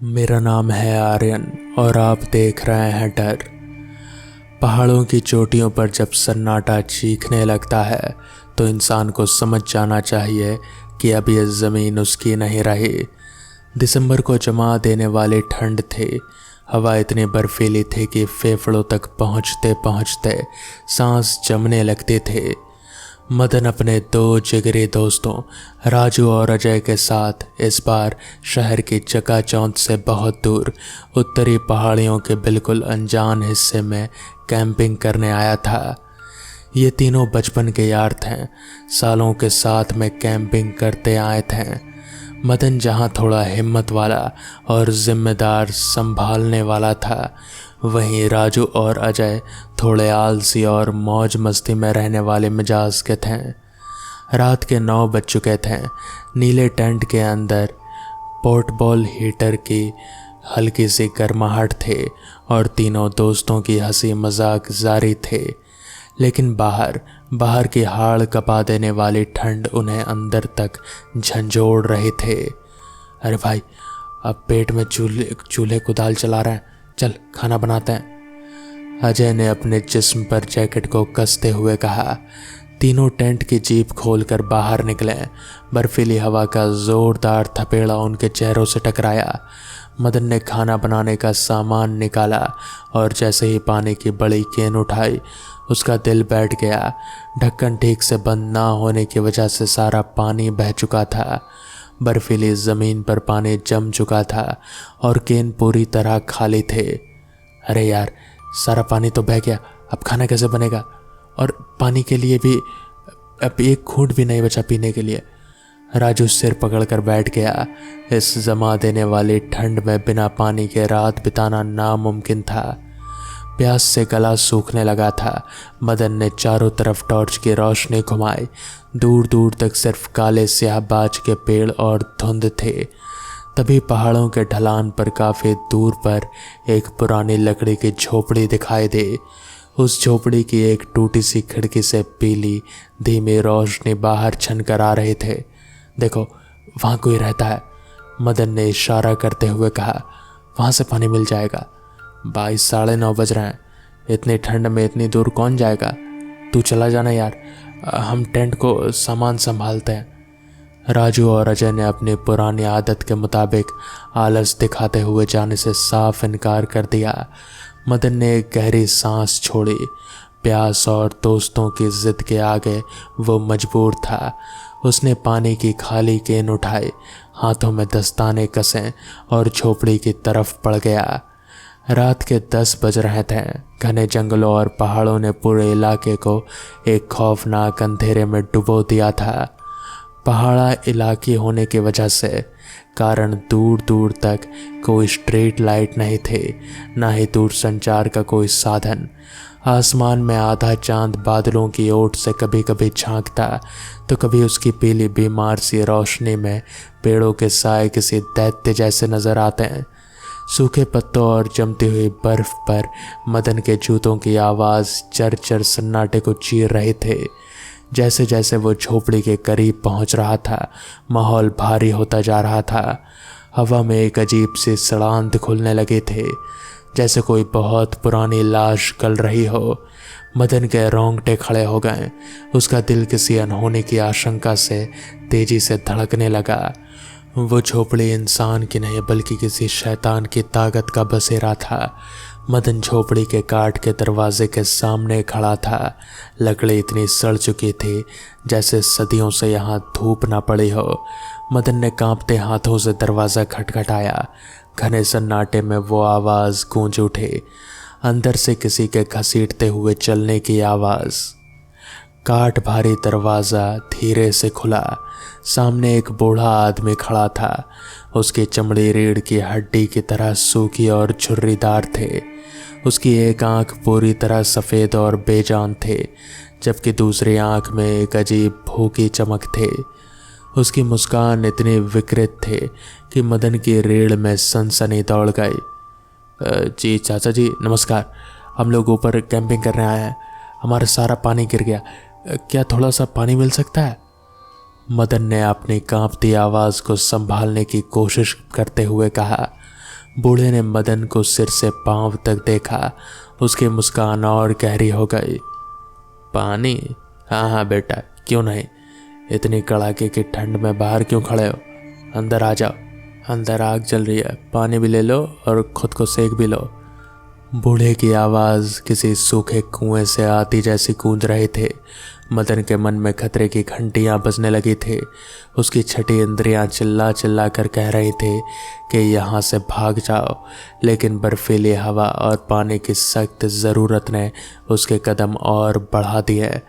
मेरा नाम है आर्यन और आप देख रहे हैं डर। पहाड़ों की चोटियों पर जब सन्नाटा चीखने लगता है तो इंसान को समझ जाना चाहिए कि अब यह ज़मीन उसकी नहीं रही। दिसंबर को जमा देने वाली ठंड थी। हवा इतनी बर्फीली थी कि फेफड़ों तक पहुंचते पहुंचते सांस जमने लगती थी। मदन अपने दो जिगरी दोस्तों राजू और अजय के साथ इस बार शहर की चकाचौंध से बहुत दूर उत्तरी पहाड़ियों के बिल्कुल अनजान हिस्से में कैंपिंग करने आया था। ये तीनों बचपन के यार थे, सालों के साथ में कैंपिंग करते आए थे। मदन जहाँ थोड़ा हिम्मत वाला और जिम्मेदार संभालने वाला था, वहीं राजू और अजय थोड़े आलसी और मौज मस्ती में रहने वाले मिजाज के थे। रात के 9 बज चुके थे। नीले टेंट के अंदर पोर्टेबल हीटर की हल्की सी गर्माहट थी और तीनों दोस्तों की हंसी मजाक जारी थे। लेकिन बाहर की हाड़ कपा देने वाली ठंड उन्हें अंदर तक झंझोड़ रहे थे। अरे भाई, अब पेट में चूल्हे कुदाल चला रहे हैं, चल खाना बनाते हैं, अजय ने अपने जिस्म पर जैकेट को कसते हुए कहा। तीनों टेंट की जीप खोलकर बाहर निकले। बर्फीली हवा का जोरदार थपेड़ा उनके चेहरों से टकराया। मदन ने खाना बनाने का सामान निकाला और जैसे ही पानी की बड़ी केन उठाई, उसका दिल बैठ गया। ढक्कन ठीक से बंद ना होने की वजह से सारा पानी बह चुका था। बर्फीली ज़मीन पर पानी जम चुका था और केन पूरी तरह खाली थे। अरे यार, सारा पानी तो बह गया, अब खाना कैसे बनेगा? और पानी के लिए भी अब एक घूंट भी नहीं बचा पीने के लिए। राजू सिर पकड़कर बैठ गया। इस जमा देने वाली ठंड में बिना पानी के रात बिताना नामुमकिन था। प्यास से गला सूखने लगा था। मदन ने चारों तरफ टॉर्च की रोशनी घुमाई। दूर दूर तक सिर्फ काले स्याह बाज के पेड़ और धुंध थे। तभी पहाड़ों के ढलान पर काफ़ी दूर पर एक पुरानी लकड़ी की झोपड़ी दिखाई दे। उस झोपड़ी की एक टूटी सी खिड़की से पीली धीमी रोशनी बाहर छनकर आ रहे थे। देखो, वहाँ कोई रहता है, मदन ने इशारा करते हुए कहा। वहाँ से पानी मिल जाएगा। 22:30 बज रहे हैं, इतनी ठंड में इतनी दूर कौन जाएगा? तू चला जाना यार, हम टेंट को सामान संभालते हैं। राजू और अजय ने अपनी पुरानी आदत के मुताबिक आलस दिखाते हुए जाने से साफ इनकार कर दिया। मदन ने एक गहरी सांस छोड़ी। प्यास और दोस्तों की जिद के आगे वो मजबूर था। उसने पानी की खाली केन उठाई, हाथों में दस्ताने कसे और झोपड़ी की तरफ बढ़ गया। रात के 10 बज रहे थे। घने जंगलों और पहाड़ों ने पूरे इलाके को एक खौफनाक अंधेरे में डुबो दिया था। पहाड़ा इलाके होने की वजह से कारण दूर दूर तक कोई स्ट्रीट लाइट नहीं थे, ना ही दूर संचार का कोई साधन। आसमान में आधा चांद बादलों की ओट से कभी कभी झांकता तो कभी उसकी पीली बीमार सी रोशनी में पेड़ों के साए किसी दैत्य जैसे नजर आते हैं। सूखे पत्तों और जमती हुई बर्फ पर मदन के जूतों की आवाज़ चर चर सन्नाटे को चीर रहे थे। जैसे जैसे वो झोपड़ी के करीब पहुंच रहा था, माहौल भारी होता जा रहा था। हवा में एक अजीब सी सड़ांध खुलने लगे थे, जैसे कोई बहुत पुरानी लाश गल रही हो। मदन के रोंगटे खड़े हो गए। उसका दिल किसी अनहोनी की आशंका से तेजी से धड़कने लगा। वो झोपड़ी इंसान की नहीं बल्कि किसी शैतान की ताकत का बसेरा था। मदन झोपड़ी के काठ के दरवाजे के सामने खड़ा था। लकड़ी इतनी सड़ चुकी थी जैसे सदियों से यहाँ धूप ना पड़ी हो। मदन ने कांपते हाथों से दरवाज़ा खटखटाया। घने सन्नाटे में वो आवाज़ गूंज उठी, अंदर से किसी के घसीटते हुए चलने की आवाज़। काठ भारी दरवाज़ा धीरे से खुला। सामने एक बूढ़ा आदमी खड़ा था। उसकी चमड़ी रीढ़ की हड्डी की तरह सूखी और झुर्रीदार थे। उसकी एक आंख पूरी तरह सफ़ेद और बेजान थे, जबकि दूसरी आंख में एक अजीब भूखी चमक थे। उसकी मुस्कान इतनी विकृत थे कि मदन की रीढ़ में सनसनी दौड़ गई। जी चाचा जी नमस्कार, हम लोग ऊपर कैंपिंग करने आए हैं, हमारा सारा पानी गिर गया, क्या थोड़ा सा पानी मिल सकता है? मदन ने अपनी कांपती आवाज़ को संभालने की कोशिश करते हुए कहा। बूढ़े ने मदन को सिर से पांव तक देखा। उसकी मुस्कान और गहरी हो गई। पानी? हाँ हाँ बेटा, क्यों नहीं। इतनी कड़ाके की ठंड में बाहर क्यों खड़े हो? अंदर आ जाओ, अंदर आग जल रही है, पानी भी ले लो और खुद को सेक भी लो। बूढ़े की आवाज़ किसी सूखे कुएं से आती जैसी गूंज रही थी। मदन के मन में खतरे की घंटियां बजने लगी थी। उसकी छठी इंद्रियां चिल्ला चिल्ला कर कह रही थी कि यहाँ से भाग जाओ, लेकिन बर्फीली हवा और पानी की सख्त ज़रूरत ने उसके कदम और बढ़ा दिए।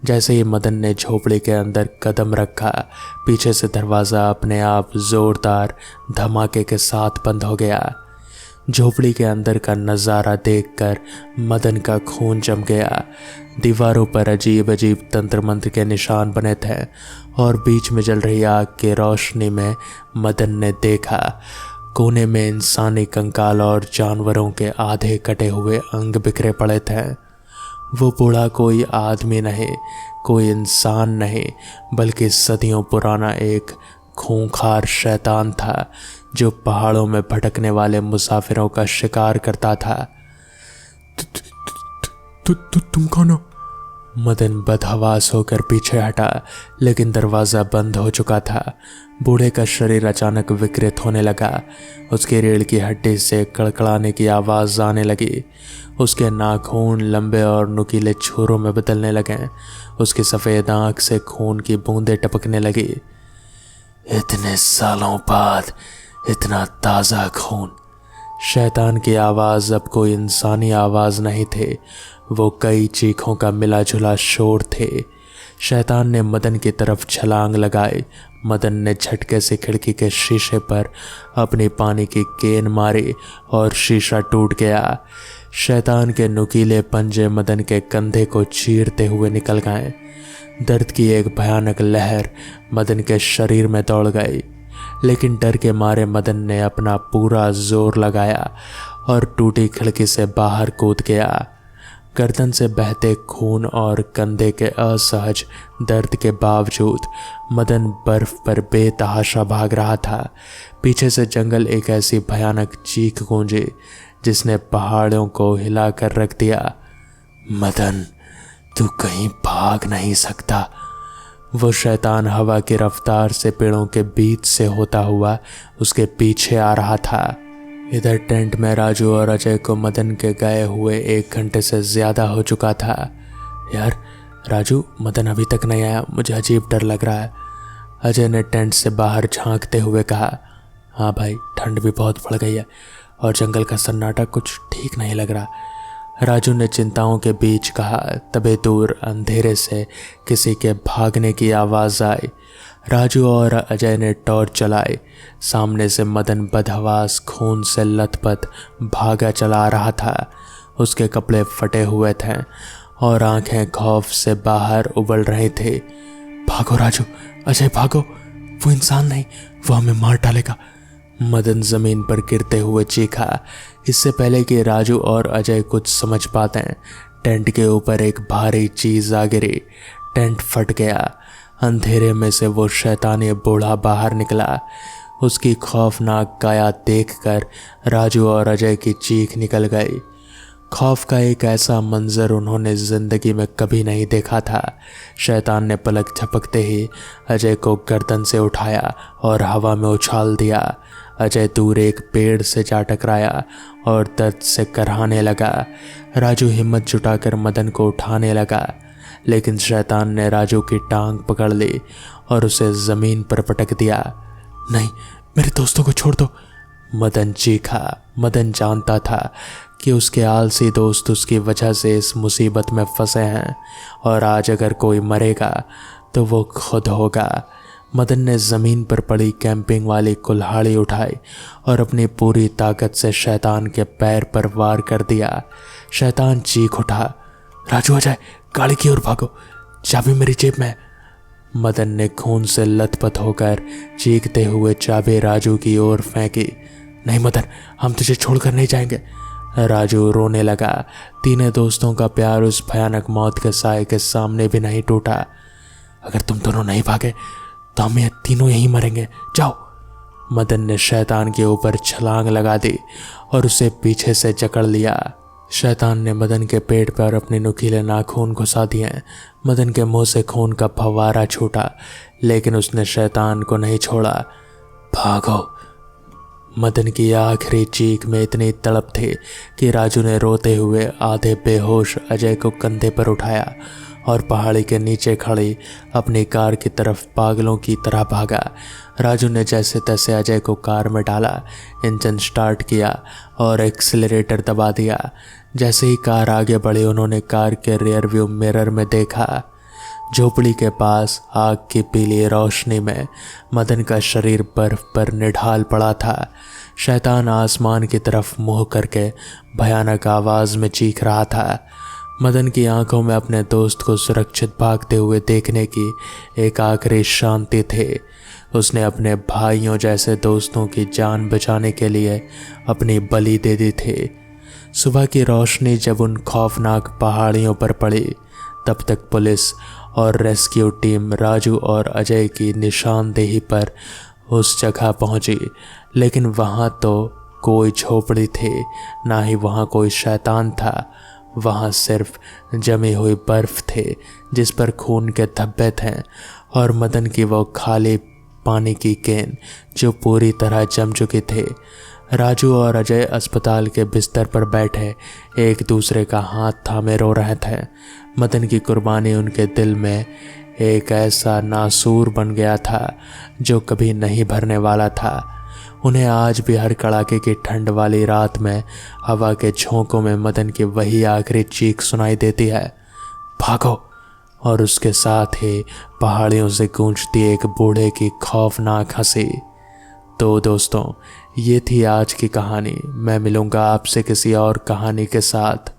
जैसे ही मदन ने झोपड़ी के अंदर कदम रखा, पीछे से दरवाज़ा अपने आप ज़ोरदार धमाके के साथ बंद हो गया। झोपड़ी के अंदर का नज़ारा देखकर मदन का खून जम गया। दीवारों पर अजीब अजीब तंत्र मंत्र के निशान बने थे और बीच में जल रही आग की रोशनी में मदन ने देखा कोने में इंसानी कंकाल और जानवरों के आधे कटे हुए अंग बिखरे पड़े थे। वो बूढ़ा कोई आदमी नहीं, कोई इंसान नहीं, बल्कि सदियों पुराना एक खूंखार शैतान था जो पहाड़ों में भटकने वाले मुसाफिरों का शिकार करता था। तुम कौन हो? मदन बदहवास होकर पीछे हटा, लेकिन दरवाज़ा बंद हो चुका था। बूढ़े का शरीर अचानक विकृत होने लगा। उसकी रीढ़ की हड्डी से कड़कड़ाने की आवाज़ आने लगी। उसके नाखून लंबे और नुकीले छुरों में बदलने लगे। उसकी सफ़ेद आँख से खून की बूंदें टपकने लगी। इतने सालों बाद इतना ताज़ा खून। शैतान की आवाज़ अब कोई इंसानी आवाज़ नहीं थी, वो कई चीखों का मिला जुला शोर थे। शैतान ने मदन की तरफ छलांग लगाई। मदन ने झटके से खिड़की के शीशे पर अपनी पानी की केन मारी और शीशा टूट गया। शैतान के नुकीले पंजे मदन के कंधे को चीरते हुए निकल गए। दर्द की एक भयानक लहर मदन के शरीर में दौड़ गई, लेकिन डर के मारे मदन ने अपना पूरा जोर लगाया और टूटी खिड़की से बाहर कूद गया। गर्दन से बहते खून और कंधे के असहज दर्द के बावजूद मदन बर्फ पर बेतहाशा भाग रहा था। पीछे से जंगल एक ऐसी भयानक चीख गूंजी जिसने पहाड़ों को हिला कर रख दिया। मदन, तू कहीं भाग नहीं सकता। वो शैतान हवा की रफ्तार से पेड़ों के बीच से होता हुआ उसके पीछे आ रहा था। इधर टेंट में राजू और अजय को मदन के गए हुए 1 घंटे से ज़्यादा हो चुका था। यार राजू, मदन अभी तक नहीं आया, मुझे अजीब डर लग रहा है। अजय ने टेंट से बाहर झांकते हुए कहा। हाँ भाई, ठंड भी बहुत बढ़ गई है और जंगल का सन्नाटा कुछ ठीक नहीं लग रहा, राजू ने चिंताओं के बीच कहा। तभी दूर अंधेरे से किसी के भागने की आवाज़ आई। राजू और अजय ने टॉर्च चलाई। सामने से मदन बदहवास खून से लथपथ भागा चला रहा था। उसके कपड़े फटे हुए थे और आंखें खौफ से बाहर उबल रही थी। भागो राजू, अजय भागो, वो इंसान नहीं, वो हमें मार डालेगा। मदन ज़मीन पर गिरते हुए चीखा। इससे पहले कि राजू और अजय कुछ समझ पाते, टेंट के ऊपर एक भारी चीज़ आ गिरी। टेंट फट गया। अंधेरे में से वो शैतानी बूढ़ा बाहर निकला। उसकी खौफनाक काया देखकर राजू और अजय की चीख निकल गई। खौफ का एक ऐसा मंजर उन्होंने ज़िंदगी में कभी नहीं देखा था। शैतान ने पलक झपकते ही अजय को गर्दन से उठाया और हवा में उछाल दिया। अजय दूर एक पेड़ से जा टकराया और दर्द से कराहने लगा। राजू हिम्मत जुटाकर मदन को उठाने लगा, लेकिन शैतान ने राजू की टांग पकड़ ली और उसे ज़मीन पर पटक दिया। नहीं, मेरे दोस्तों को छोड़ दो, मदन चीखा। मदन जानता था कि उसके आलसी दोस्त उसकी वजह से इस मुसीबत में फंसे हैं और आज अगर कोई मरेगा तो वो खुद होगा। मदन ने ज़मीन पर पड़ी कैंपिंग वाली कुल्हाड़ी उठाई और अपनी पूरी ताकत से शैतान के पैर पर वार कर दिया। शैतान चीख उठा। राजू, अजय, गाड़ी की ओर भागो, चाबी मेरी जेब में है। मदन ने खून से लथपथ होकर चीखते हुए चाबी राजू की ओर फेंकी। नहीं मदन, हम तुझे छोड़कर नहीं जाएंगे। राजू रोने लगा। तीनों दोस्तों का प्यार उस भयानक मौत के साए के सामने भी नहीं टूटा। अगर तुम दोनों नहीं भागे तो हम ये तीनों यहीं मरेंगे, जाओ। मदन ने शैतान के ऊपर छलांग लगा दी और उसे पीछे से जकड़ लिया। शैतान ने मदन के पेट पर अपने नुकीले नाखून घुसा दिए। मदन के मुंह से खून का फव्वारा छूटा, लेकिन उसने शैतान को नहीं छोड़ा। भागो! मदन की आखिरी चीख में इतनी तड़प थी कि राजू ने रोते हुए आधे बेहोश अजय को कंधे पर उठाया और पहाड़ी के नीचे खड़ी अपनी कार की तरफ पागलों की तरह भागा। राजू ने जैसे तैसे अजय को कार में डाला, इंजन स्टार्ट किया और एक्सीलरेटर दबा दिया। जैसे ही कार आगे बढ़ी, उन्होंने कार के रियर व्यू मिरर में देखा। झोपड़ी के पास आग की पीली रोशनी में मदन का शरीर बर्फ पर निढाल पड़ा था। शैतान आसमान की तरफ मुंह करके भयानक आवाज में चीख रहा था। मदन की आंखों में अपने दोस्त को सुरक्षित भागते हुए देखने की एक आखिरी शांति थी। उसने अपने भाइयों जैसे दोस्तों की जान बचाने के लिए अपनी बलि दे दी थी। सुबह की रोशनी जब उन खौफनाक पहाड़ियों पर पड़ी, तब तक पुलिस और रेस्क्यू टीम राजू और अजय की निशानदेही पर उस जगह पहुंची, लेकिन वहां तो कोई झोपड़ी थी, ना ही वहां कोई शैतान था। वहां सिर्फ जमी हुई बर्फ थी जिस पर खून के धब्बे थे और मदन की वो खाली पानी की केन जो पूरी तरह जम चुकी थी। राजू और अजय अस्पताल के बिस्तर पर बैठे एक दूसरे का हाथ थामे रो रहे थे। मदन की कुर्बानी उनके दिल में एक ऐसा नासूर बन गया था जो कभी नहीं भरने वाला था। उन्हें आज भी हर कड़ाके की ठंड वाली रात में हवा के झोंकों में मदन की वही आखिरी चीख सुनाई देती है, भागो! और उसके साथ ही पहाड़ियों से गूंजती एक बूढ़े की खौफनाक हंसी। तो दोस्तों, ये थी आज की कहानी। मैं मिलूंगा आपसे किसी और कहानी के साथ।